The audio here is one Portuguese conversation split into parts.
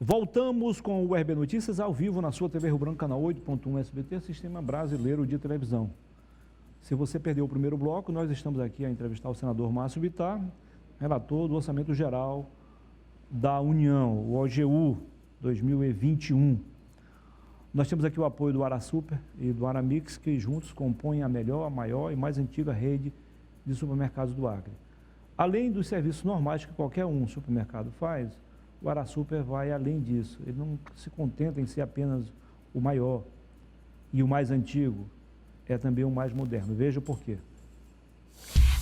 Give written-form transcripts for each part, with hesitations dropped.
Voltamos com o URB Notícias ao vivo na sua TV Rio Branco, canal 8.1 SBT, Sistema Brasileiro de Televisão. Se você perdeu o primeiro bloco, nós estamos aqui a entrevistar o senador Márcio Bittar, relator do Orçamento Geral da União, o OGU 2021. Nós temos aqui o apoio do AraSuper e do Aramix, que juntos compõem a melhor, a maior e mais antiga rede de supermercados do Acre. Além dos serviços normais que qualquer supermercado faz, o AraSuper vai além disso. Ele não se contenta em ser apenas o maior e o mais antigo, é também o mais moderno. Veja o porquê.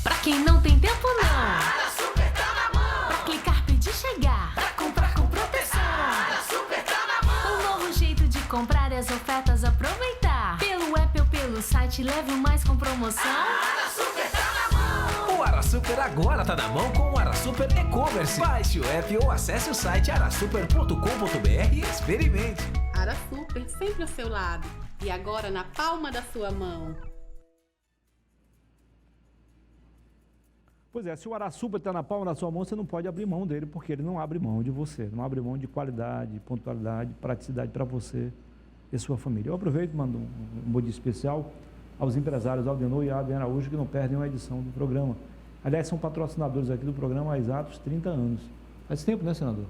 Pra quem não tem tempo não, AraSuper tá na mão. Pra clicar, pedir, chegar, pra comprar com proteção, AraSuper tá na mão. Um novo jeito de comprar e as ofertas aproveitar. Pelo app ou pelo site, leve o mais com promoção. AraSuper tá na mão. O AraSuper agora tá na mão com o AraSuper E-Commerce. Baixe o app ou acesse o site arasuper.com.br e experimente. AraSuper sempre ao seu lado e agora na palma da sua mão. Pois é, se o AraSuper está na palma da sua mão, você não pode abrir mão dele, porque ele não abre mão de você, não abre mão de qualidade, pontualidade, praticidade para você e sua família. Eu aproveito e mando um bom dia especial aos empresários Aldenor e Aden Araújo, que não perdem uma edição do programa. Aliás, são patrocinadores aqui do programa há exatos 30 anos. Faz tempo, né, senador?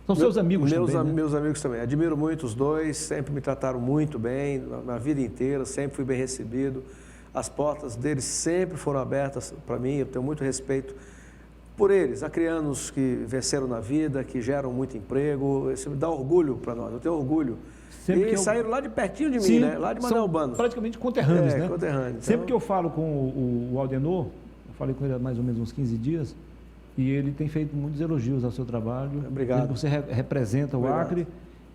São seus amigos também, né? Meus amigos também. Admiro muito os dois, sempre me trataram muito bem, na vida inteira, sempre fui bem recebido. As portas deles sempre foram abertas para mim, eu tenho muito respeito por eles, acrianos que venceram na vida, que geram muito emprego, isso me dá orgulho para nós, eu tenho orgulho. Sempre e saíram lá de pertinho de Sim, mim, né? Lá de Manaubano. Praticamente conterrâneos, né? Conterrâneos. Sempre que eu falo com o Aldenor, eu falei com ele há mais ou menos uns 15 dias, e ele tem feito muitos elogios ao seu trabalho. Obrigado. Você representa o Acre.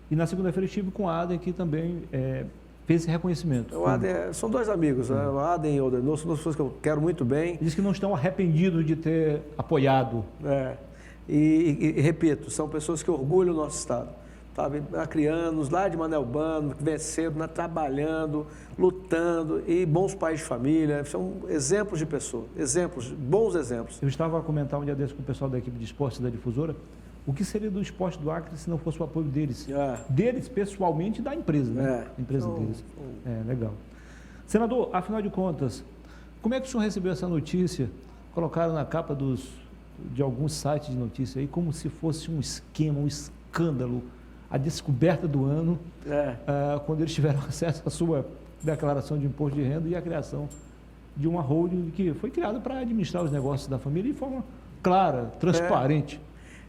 E na segunda-feira eu estive com o Aden, que também fez esse reconhecimento. O Aden, são dois amigos, né? O Aden e o Aldenor são duas pessoas que eu quero muito bem. Diz que não estão arrependidos de ter apoiado. E repito, são pessoas que orgulham o nosso estado. Sabe, acrianos lá de Manaubano, que venceram, trabalhando, lutando, e bons pais de família, são exemplos de pessoas, bons exemplos. Eu estava a comentar um dia desse com o pessoal da equipe de esportes da Difusora, o que seria do esporte do Acre se não fosse o apoio deles? Deles, pessoalmente, e da empresa, né? A empresa deles. Legal. Senador, afinal de contas, como é que o senhor recebeu essa notícia? Colocaram na capa de alguns sites de notícia aí, como se fosse um esquema, um escândalo, a descoberta do ano, quando eles tiveram acesso à sua declaração de imposto de renda e a criação de uma holding que foi criada para administrar os negócios da família de forma clara, transparente.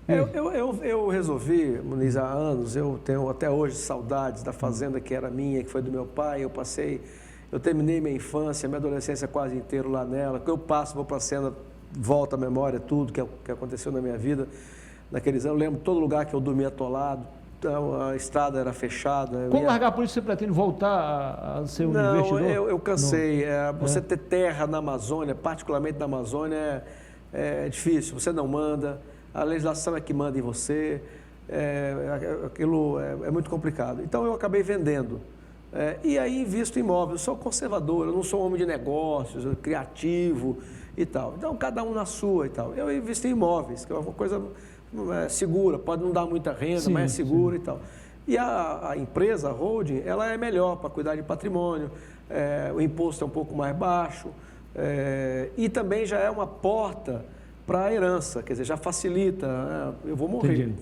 Eu resolvi, Muniz, há anos, eu tenho até hoje saudades da fazenda que era minha, que foi do meu pai, eu terminei minha infância, minha adolescência quase inteira lá nela, que eu passo, vou para a cena, volta à memória, tudo que aconteceu na minha vida naqueles anos, eu lembro todo lugar que eu dormia atolado, a estrada era fechada. Quando largar a polícia, você pretende voltar a ser um investidor? Não, eu cansei. Você ter terra na Amazônia, particularmente na Amazônia, é difícil. Você não manda, a legislação é que manda em você, aquilo é muito complicado. Então, eu acabei vendendo. E aí, invisto em imóveis. Eu sou conservador, eu não sou homem de negócios, criativo e tal. Então, cada um na sua e tal. Eu investi em imóveis, que é uma coisa segura, pode não dar muita renda, mas é segura e tal. E a empresa, a holding, ela é melhor para cuidar de patrimônio, o imposto é um pouco mais baixo, e também já é uma porta para a herança, quer dizer, já facilita, eu vou morrer.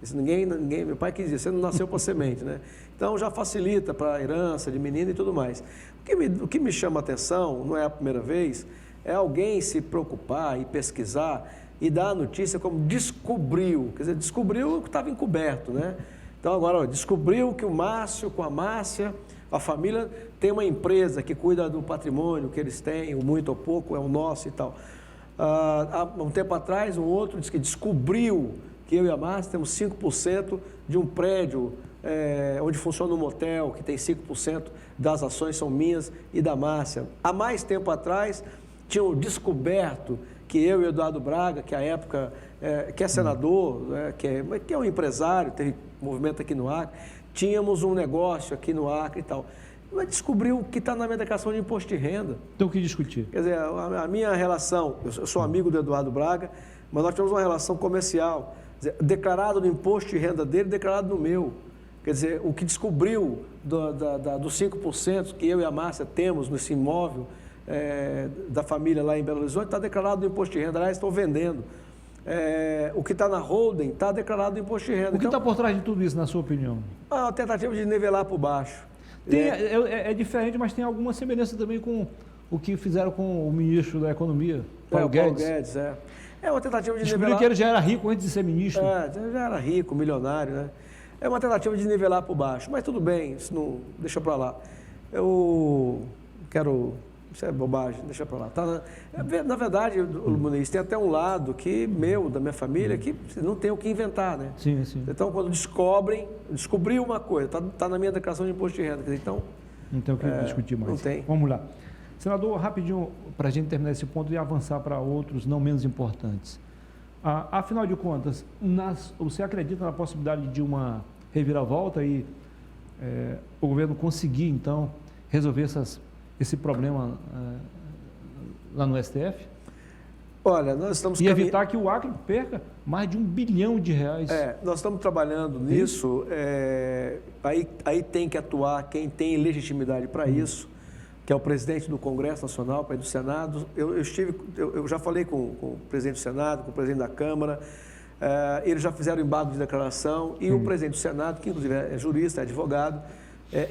Isso ninguém, meu pai quis dizer, você não nasceu para semente, né? Então já facilita para a herança de menino e tudo mais. O que me chama a atenção, não é a primeira vez, é alguém se preocupar e pesquisar e dar a notícia como descobriu, quer dizer, descobriu o que estava encoberto, né? Então agora, descobriu que o Márcio com a Márcia, a família tem uma empresa que cuida do patrimônio que eles têm, o muito ou pouco é o nosso e tal. Há um tempo atrás, um outro disse que descobriu que eu e a Márcia temos 5% de um prédio onde funciona um motel, que tem 5% das ações são minhas e da Márcia. Há mais tempo atrás, tinham descoberto que eu e o Eduardo Braga, que à época que é senador, que é um empresário, teve movimento aqui no Acre, tínhamos um negócio aqui no Acre e tal. Mas descobriu que está na minha declaração de imposto de renda. Então, o que discutir? Quer dizer, a minha relação, eu sou amigo do Eduardo Braga, mas nós tivemos uma relação comercial. Quer dizer, declarado no imposto de renda dele, declarado no meu. Quer dizer, o que descobriu dos 5% que eu e a Márcia temos nesse imóvel da família lá em Belo Horizonte, está declarado no imposto de renda. Aliás, estão vendendo. O que está na holding está declarado no imposto de renda. O que está por trás de tudo isso, na sua opinião? A tentativa de nivelar por baixo. É diferente, mas tem alguma semelhança também com o que fizeram com o ministro da Economia, Paulo Guedes. É uma tentativa de Descobriu nivelar... que ele já era rico antes de ser ministro. Já era rico, milionário, né? É uma tentativa de nivelar por baixo, mas tudo bem, isso não... deixa para lá. Eu quero... Isso é bobagem, deixa para lá. Na verdade, Muniz, tem até um lado da minha família, que não tem o que inventar, né? Sim. Então, quando descobriu uma coisa, está na minha declaração de imposto de renda, então... Não tem o que discutir mais. Não tem. Vamos lá. Senador, rapidinho, para a gente terminar esse ponto e avançar para outros não menos importantes. Afinal de contas, você acredita na possibilidade de uma reviravolta e o governo conseguir, então, resolver esse problema lá no STF? Olha, nós estamos... E evitar que o Acre perca mais de R$1 bilhão. Nós estamos trabalhando nisso. Aí tem que atuar quem tem legitimidade para isso, que é o presidente do Congresso Nacional, o presidente do Senado. Eu já falei com o presidente do Senado, com o presidente da Câmara, eles já fizeram embargo de declaração e o presidente do Senado, que inclusive é jurista, é advogado,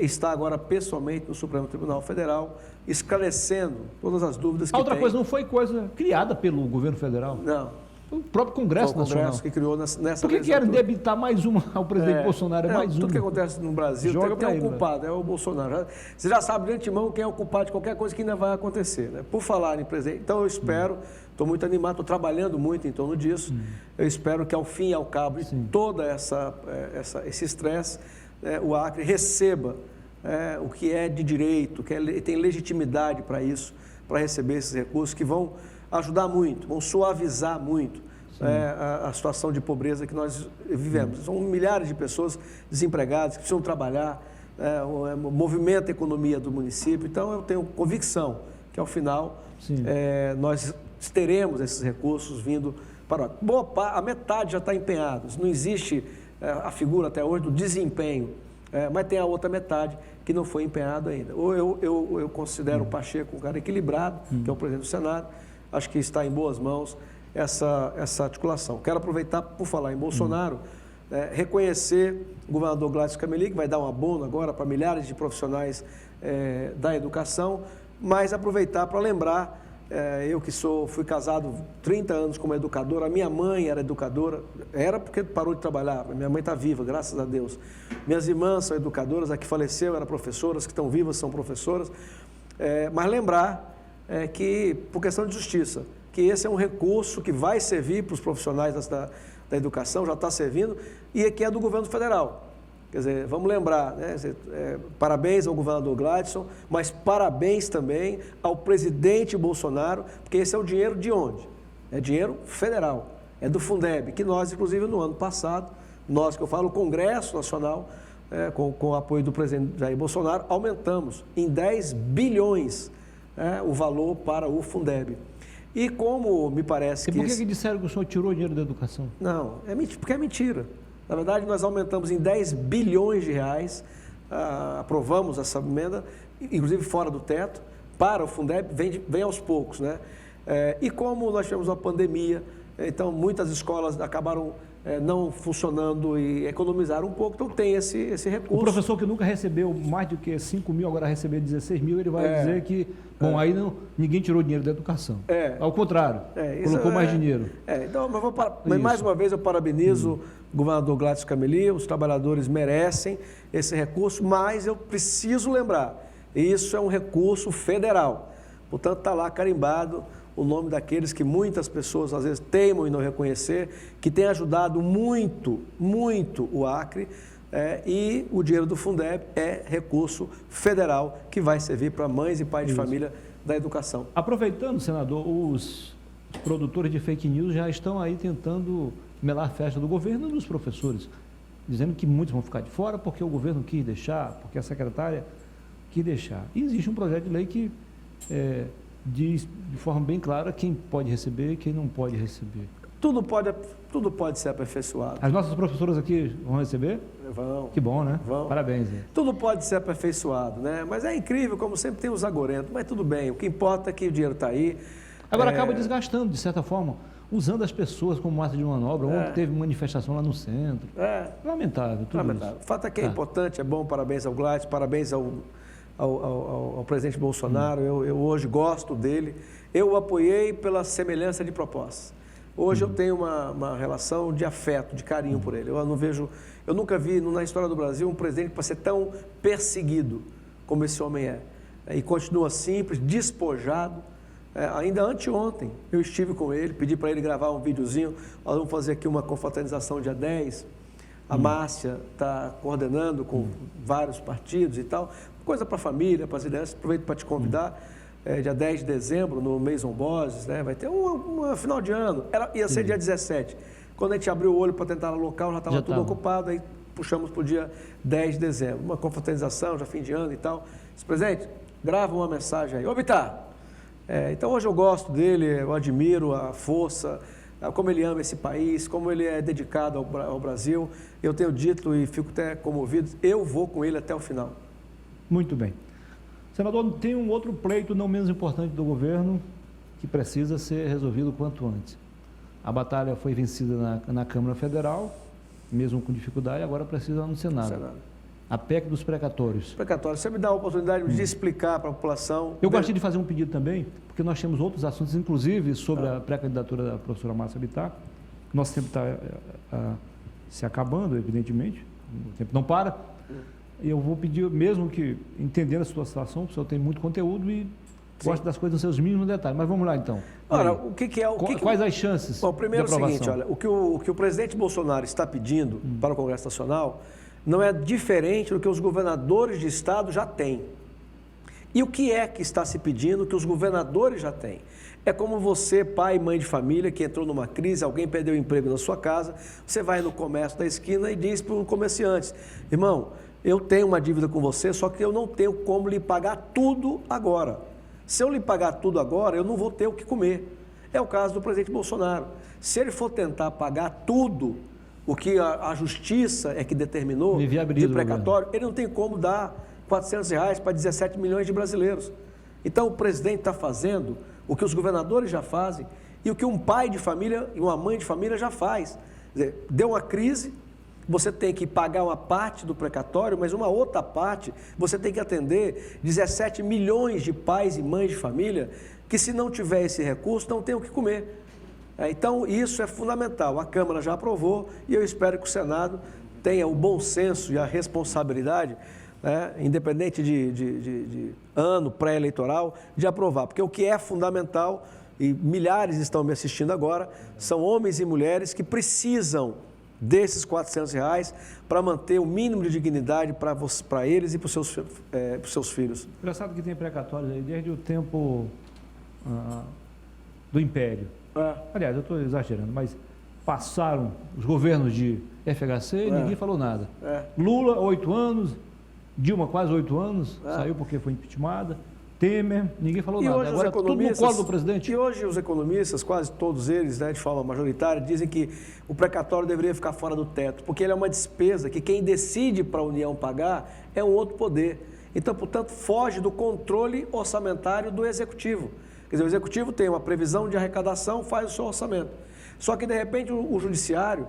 está agora pessoalmente no Supremo Tribunal Federal, esclarecendo todas as dúvidas que tem. Outra coisa, não foi coisa criada pelo governo federal? Não. O próprio Congresso Nacional. Foi o Congresso que criou nessa Por que querem debitar mais uma ao presidente Bolsonaro? Mais uma. Tudo que acontece no Brasil tem um culpado, é o Bolsonaro. Você já sabe de antemão quem é o culpado de qualquer coisa que ainda vai acontecer. Né? Por falar em presidente, então eu espero, estou muito animado, estou trabalhando muito em torno disso, eu espero que ao fim e ao cabo de toda esse estresse, o Acre receba o que é de direito, tem legitimidade para isso, para receber esses recursos que vão ajudar muito, vão suavizar muito a situação de pobreza que nós vivemos. São milhares de pessoas desempregadas que precisam trabalhar, movimenta a economia do município. Então, eu tenho convicção que, ao final, nós teremos esses recursos vindo para... a metade já está empenhada. Não existe a figura até hoje do desempenho, mas tem a outra metade que não foi empenhado ainda. Eu considero o Pacheco um cara equilibrado, que é o presidente do Senado. Acho que está em boas mãos essa articulação. Quero aproveitar, por falar em Bolsonaro, reconhecer o governador Gladys Cameli, que vai dar um abono agora para milhares de profissionais da educação, mas aproveitar para lembrar, eu que fui casado 30 anos como educador, a minha mãe era educadora, era porque parou de trabalhar, minha mãe está viva, graças a Deus. Minhas irmãs são educadoras, a que faleceu era professora, as que estão vivas são professoras, mas lembrar que, por questão de justiça, que esse é um recurso que vai servir para os profissionais da educação, já está servindo, e que é do governo federal. Quer dizer, vamos lembrar, né? Parabéns ao governador Gladson, mas parabéns também ao presidente Bolsonaro, porque esse é o dinheiro de onde? É dinheiro federal, é do Fundeb, que nós, inclusive, no ano passado, nós que eu falo, o Congresso Nacional, com o apoio do presidente Jair Bolsonaro, aumentamos em 10 bilhões o valor para o Fundeb. E como me parece que... E por que disseram que o senhor tirou o dinheiro da educação? Não, porque é mentira. Na verdade, nós aumentamos em 10 bilhões de reais, aprovamos essa emenda, inclusive fora do teto, para o Fundeb, vem aos poucos, né? E como nós tivemos uma pandemia, então muitas escolas acabaram não funcionando e economizaram um pouco, então tem esse recurso. O professor que nunca recebeu mais do que 5 mil, agora recebeu 16 mil, ele vai dizer que, bom, aí ninguém tirou dinheiro da educação. Ao contrário, colocou mais dinheiro. Então, mas mais uma vez eu parabenizo o governador Gladys Cameli, os trabalhadores merecem esse recurso, mas eu preciso lembrar, isso é um recurso federal, portanto está lá carimbado o nome daqueles que muitas pessoas às vezes teimam em não reconhecer, que tem ajudado muito, muito o Acre, e o dinheiro do Fundeb é recurso federal que vai servir para mães e pais de família da educação. Aproveitando, senador, os produtores de fake news já estão aí tentando melar a festa do governo e dos professores, dizendo que muitos vão ficar de fora porque o governo quis deixar, porque a secretária quis deixar. E existe um projeto de lei que diz de forma bem clara quem pode receber e quem não pode receber. tudo pode ser aperfeiçoado. As nossas professoras aqui vão receber? Vão. Que bom, né? Vão. Parabéns. Hein? Tudo pode ser aperfeiçoado, né? Mas é incrível, como sempre tem os agorentos, mas tudo bem, o que importa é que o dinheiro está aí. Agora acaba desgastando, de certa forma, usando as pessoas como massa de manobra. Ontem teve manifestação lá no centro. Lamentável, tudo Lamentável. isso. O fato é que é importante, é bom, parabéns ao Gladys, parabéns ao presidente Bolsonaro. Eu hoje gosto dele. Eu o apoiei pela semelhança de propostas. Hoje eu tenho uma relação de afeto, de carinho por ele. Eu nunca vi na história do Brasil um presidente para ser tão perseguido como esse homem é. E continua simples, despojado. Ainda anteontem eu estive com ele, pedi para ele gravar um videozinho. Nós vamos fazer aqui uma confraternização dia 10. A Márcia está coordenando com vários partidos e tal. Coisa para a família, para as lideranças. Aproveito para te convidar. Dia 10 de dezembro, no Maison Boses, né? Vai ter um final de ano. Ia ser dia 17. Quando a gente abriu o olho para tentar alocar, já estava tudo ocupado, aí puxamos para o dia 10 de dezembro. Uma confraternização, já fim de ano e tal. Disse, presidente, grava uma mensagem aí. Ô, Bittar! Então hoje eu gosto dele, eu admiro a força, como ele ama esse país, como ele é dedicado ao Brasil. Eu tenho dito e fico até comovido, eu vou com ele até o final. Muito bem. Senador, tem um outro pleito não menos importante do governo que precisa ser resolvido o quanto antes. A batalha foi vencida na Câmara Federal, mesmo com dificuldade, agora precisa no Senado. A PEC dos precatórios. Precatórios. Você me dá a oportunidade de explicar para a população. Eu gostaria de fazer um pedido também, porque nós temos outros assuntos, inclusive sobre a pré-candidatura da professora Márcia Bittar. Nosso tempo está se acabando, evidentemente, o tempo não para. Eu vou pedir, mesmo que entendendo a sua situação, o senhor tem muito conteúdo e gosta das coisas nos seus mínimos detalhes. Mas vamos lá, então. Ora, o que é o Quais as chances Bom, primeiro de é o aprovação? seguinte, olha, o que o presidente Bolsonaro está pedindo para o Congresso Nacional não é diferente do que os governadores de estado já têm. E o que é que está se pedindo que os governadores já têm? É como você, pai e mãe de família, que entrou numa crise, alguém perdeu o emprego na sua casa, você vai no comércio da esquina e diz para o comerciante, irmão, eu tenho uma dívida com você, só que eu não tenho como lhe pagar tudo agora. Se eu lhe pagar tudo agora, eu não vou ter o que comer. É o caso do presidente Bolsonaro. Se ele for tentar pagar tudo, o que a justiça é que determinou de precatório, ele não tem como dar R$400 para 17 milhões de brasileiros. Então, o presidente está fazendo o que os governadores já fazem e o que um pai de família e uma mãe de família já faz. Quer dizer, deu uma crise, você tem que pagar uma parte do precatório, mas uma outra parte você tem que atender 17 milhões de pais e mães de família que, se não tiver esse recurso, não tem o que comer. Então, isso é fundamental. A Câmara já aprovou e eu espero que o Senado tenha o bom senso e a responsabilidade, independente de ano pré-eleitoral, de aprovar. Porque o que é fundamental, e milhares estão me assistindo agora, são homens e mulheres que precisam desses R$400 para manter o mínimo de dignidade para eles e para os seus filhos. Engraçado que tem precatórios aí desde o tempo do Império. Aliás, eu estou exagerando, mas passaram os governos de FHC e ninguém falou nada. Lula, 8 anos, Dilma, quase 8 anos, saiu porque foi impeachmentada. Temer, ninguém falou nada. Agora tudo no colo do presidente. E hoje os economistas, quase todos eles, de forma majoritária, dizem que o precatório deveria ficar fora do teto, porque ele é uma despesa que quem decide para a União pagar é um outro poder. Então, portanto, foge do controle orçamentário do Executivo. Quer dizer, o Executivo tem uma previsão de arrecadação, faz o seu orçamento. Só que, de repente, o Judiciário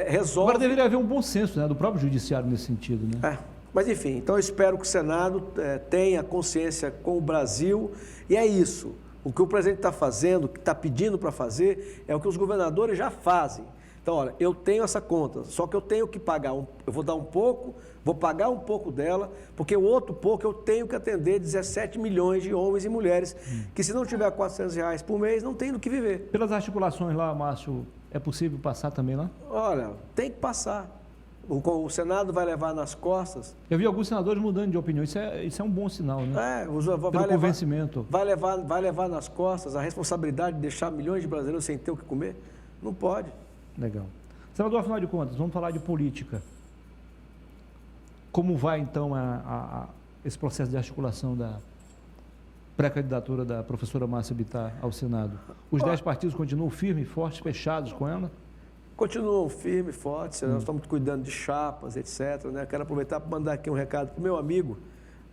resolve... Agora deveria haver um bom senso, do próprio Judiciário nesse sentido, né? Mas, enfim, então eu espero que o Senado tenha consciência com o Brasil, e é isso. O que o presidente está fazendo, o que está pedindo para fazer, é o que os governadores já fazem. Então, olha, eu tenho essa conta, só que eu tenho que pagar, eu vou dar um pouco, vou pagar um pouco dela, porque o outro pouco eu tenho que atender 17 milhões de homens e mulheres, que se não tiver R$400 por mês, não tem do que viver. Pelas articulações lá, Márcio, é possível passar também lá? Olha, tem que passar. O Senado vai levar nas costas. Eu vi alguns senadores mudando de opinião. Isso é um bom sinal, né? Pelo convencimento. Vai levar nas costas a responsabilidade de deixar milhões de brasileiros sem ter o que comer? Não pode. Legal. Senador, afinal de contas, vamos falar de política. Como vai, então, esse processo de articulação pré-candidatura da professora Márcia Bittar ao Senado. Os 10 partidos continuam firmes, fortes, fechados com ela? Continuam firmes, fortes, nós estamos cuidando de chapas, etc. Né? Quero aproveitar para mandar aqui um recado para o meu amigo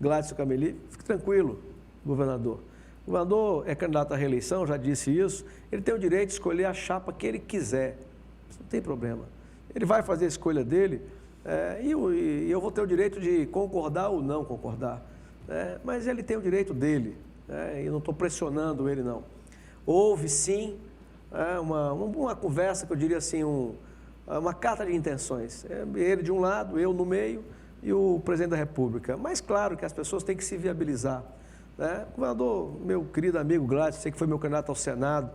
Gladson Cameli. Fique tranquilo, governador. O governador é candidato à reeleição, já disse isso, ele tem o direito de escolher a chapa que ele quiser, isso não tem problema. Ele vai fazer a escolha dele e eu vou ter o direito de concordar ou não concordar, mas ele tem o direito dele, e não estou pressionando ele não. Houve sim uma conversa que eu diria assim, uma carta de intenções, ele de um lado, eu no meio e o presidente da República, mas claro que as pessoas têm que se viabilizar. Governador, meu querido amigo Gladson, sei que foi meu candidato ao Senado,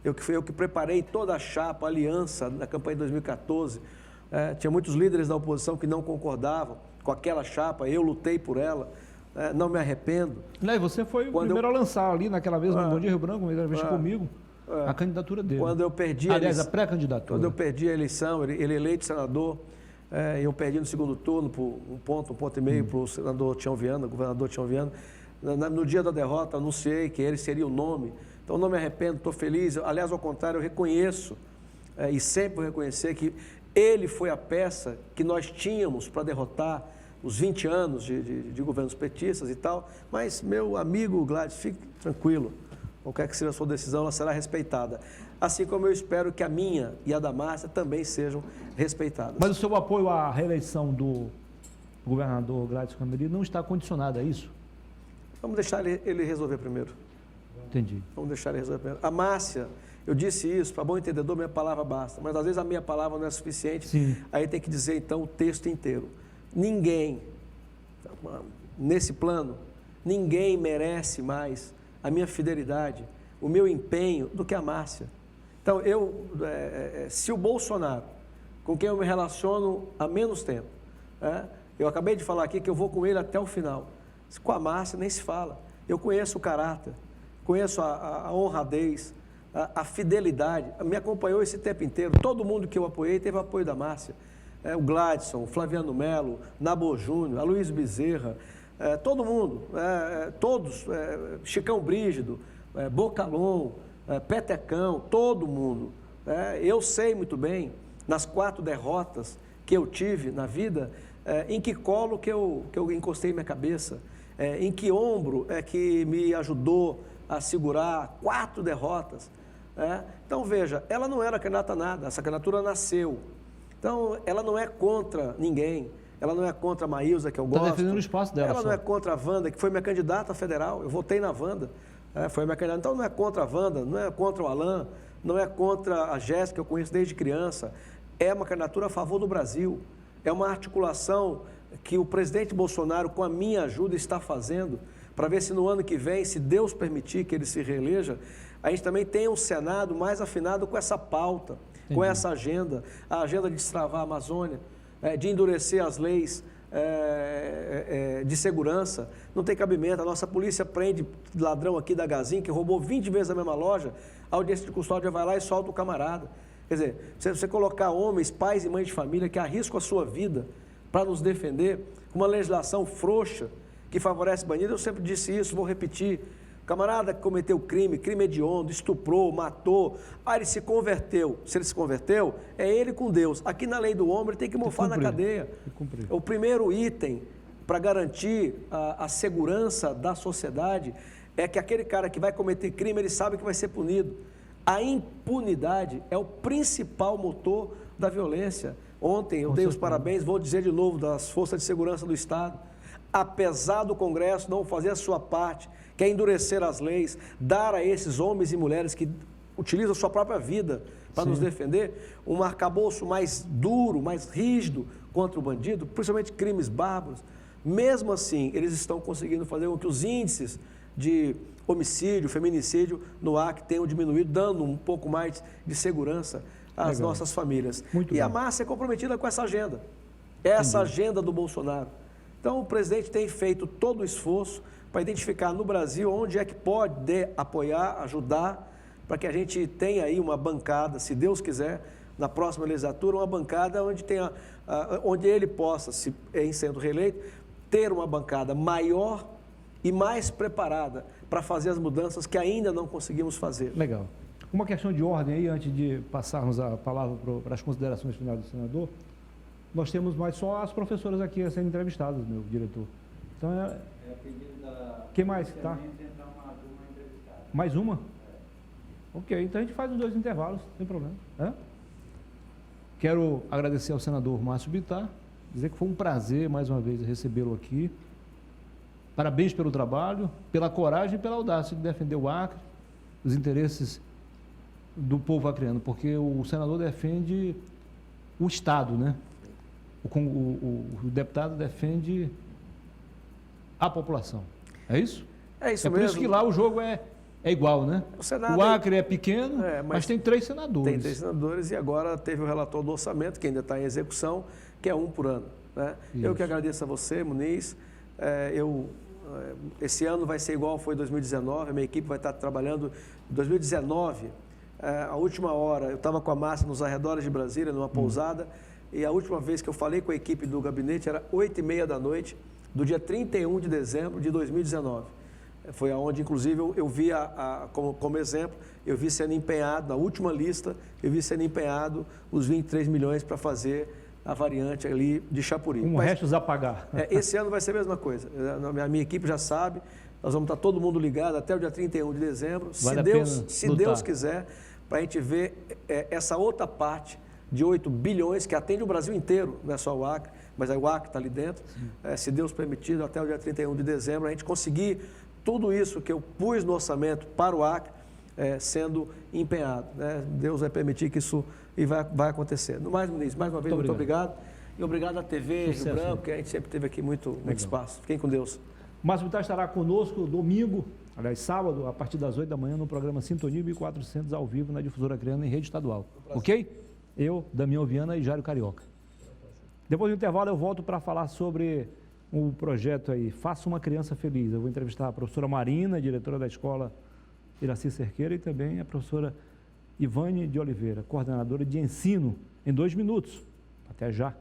eu que preparei toda a chapa, a aliança na campanha de 2014, tinha muitos líderes da oposição que não concordavam com aquela chapa, eu lutei por ela, não me arrependo. E você foi o primeiro a lançar ali naquela vez no Bom Dia Rio Branco, comigo, a candidatura dele. Quando eu perdi a pré-candidatura. Quando eu perdi a eleição, ele eleito senador, eu perdi no segundo turno por um ponto e meio para o senador Tião Viana, governador Tião Viana. No dia da derrota, anunciei que ele seria o nome. Então, não me arrependo, estou feliz. Aliás, ao contrário, eu reconheço e sempre vou reconhecer que ele foi a peça que nós tínhamos para derrotar os 20 anos de governos petistas e tal. Mas, meu amigo Gladys, fique tranquilo. Qualquer que seja a sua decisão, ela será respeitada. Assim como eu espero que a minha e a da Márcia também sejam respeitadas. Mas o seu apoio à reeleição do governador Gladson Cameli não está condicionado a isso? Vamos deixar ele resolver primeiro. Entendi. Vamos deixar ele resolver primeiro. A Márcia, eu disse isso, para bom entendedor, minha palavra basta. Mas às vezes a minha palavra não é suficiente. Sim. Aí tem que dizer, então, o texto inteiro. Ninguém, nesse plano, ninguém merece mais a minha fidelidade, o meu empenho do que a Márcia. Então, se o Bolsonaro, com quem eu me relaciono há menos tempo, eu acabei de falar aqui que eu vou com ele até o final. Com a Márcia nem se fala. Eu conheço o caráter, conheço a honradez, a fidelidade. Me acompanhou esse tempo inteiro. Todo mundo que eu apoiei teve apoio da Márcia. O Gladson, o Flaviano Melo, Nabor Júnior, Aloysio Bezerra, todo mundo, todos, Chicão Brígido, Bocalon, Petecão, todo mundo. Eu sei muito bem, nas 4 derrotas que eu tive na vida, em que colo que eu encostei minha cabeça, em que ombro é que me ajudou a segurar 4 derrotas. Então, veja, ela não era candidata a nada, essa candidatura nasceu. Então, ela não é contra ninguém, ela não é contra a Maísa, que eu gosto. Está defendendo o espaço dela. Ela não é contra a Wanda, que foi minha candidata federal, eu votei na Wanda, foi minha candidata. Então, não é contra a Wanda, não é contra o Alain, não é contra a Jéssica, que eu conheço desde criança. É uma candidatura a favor do Brasil, é uma articulação que o presidente Bolsonaro, com a minha ajuda, está fazendo, para ver se no ano que vem, se Deus permitir que ele se reeleja, a gente também tenha um Senado mais afinado com essa pauta, com essa agenda, a agenda de destravar a Amazônia, de endurecer as leis de segurança. Não tem cabimento, a nossa polícia prende ladrão aqui da Gazin, que roubou 20 vezes a mesma loja, a audiência de custódia vai lá e solta o camarada. Quer dizer, se você colocar homens, pais e mães de família que arriscam a sua vida para nos defender, com uma legislação frouxa que favorece bandido, eu sempre disse isso, vou repetir. Camarada que cometeu crime hediondo, estuprou, matou, ele se converteu. Se ele se converteu, é ele com Deus. Aqui na lei do homem, ele tem que mofar na cadeia. O primeiro item para garantir a segurança da sociedade é que aquele cara que vai cometer crime, ele sabe que vai ser punido. A impunidade é o principal motor da violência. Ontem eu dei os parabéns, vou dizer de novo, das Forças de Segurança do Estado. Apesar do Congresso não fazer a sua parte, que é endurecer as leis, dar a esses homens e mulheres que utilizam a sua própria vida para nos defender, um arcabouço mais duro, mais rígido contra o bandido, principalmente crimes bárbaros. Mesmo assim, eles estão conseguindo fazer com que os índices de homicídio, feminicídio no Acre tenham diminuído, dando um pouco mais de segurança às nossas famílias. E a Márcia é comprometida com essa agenda, essa agenda do Bolsonaro. Então, o presidente tem feito todo o esforço para identificar no Brasil onde é que pode apoiar, ajudar, para que a gente tenha aí uma bancada, se Deus quiser, na próxima legislatura, uma bancada onde ele possa, em sendo reeleito, ter uma bancada maior e mais preparada para fazer as mudanças que ainda não conseguimos fazer. Legal. Uma questão de ordem aí, antes de passarmos a palavra para as considerações finais do senador, nós temos mais só as professoras aqui a serem entrevistadas, meu diretor. Então, quem mais está? Mais uma? Ok, então a gente faz os 2 intervalos, sem problema. Quero agradecer ao senador Márcio Bittar, dizer que foi um prazer, mais uma vez, recebê-lo aqui. Parabéns pelo trabalho, pela coragem e pela audácia de defender o Acre, os interesses do povo acreano, porque o senador defende o Estado, né? O deputado defende a população. É isso? É isso mesmo. É por isso que lá o jogo é igual, né? O Acre é pequeno, mas tem 3 senadores. Tem 3 senadores e agora teve o relator do orçamento, que ainda está em execução, que é 1 por ano. Né? Eu que agradeço a você, Muniz. Esse ano vai ser igual foi 2019, a minha equipe vai estar trabalhando em 2019. A última hora, eu estava com a Márcia nos arredores de Brasília, numa pousada, e a última vez que eu falei com a equipe do gabinete era 8h30 da noite, do dia 31 de dezembro de 2019. Foi aonde, inclusive, eu vi, como exemplo, eu vi sendo empenhado, na última lista, eu vi sendo empenhado os 23 milhões para fazer a variante ali de Chapuri. Restos a pagar. Esse ano vai ser a mesma coisa. A minha equipe já sabe, nós vamos estar todo mundo ligado até o dia 31 de dezembro, se Deus quiser, para a gente ver essa outra parte de 8 bilhões que atende o Brasil inteiro, não é só o Acre, mas o Acre está ali dentro. Se Deus permitir, até o dia 31 de dezembro, a gente conseguir tudo isso que eu pus no orçamento para o Acre sendo empenhado. Né? Deus vai permitir que isso vai acontecer. Mais uma vez, muito obrigado. E obrigado à TV Rio Branco, que a gente sempre teve aqui muito espaço. Fiquem com Deus. Márcio Bittar estará conosco domingo, aliás, sábado, a partir das 8 da manhã, no programa Sintonia 1400, ao vivo, na Difusora Acreana, em rede estadual. Ok? Eu, Damião Viana e Jário Carioca. Depois do intervalo, eu volto para falar sobre o projeto aí, Faça uma Criança Feliz. Eu vou entrevistar a professora Marina, diretora da escola Iraci Cerqueira, e também a professora Ivane de Oliveira, coordenadora de ensino, em 2 minutos. Até já.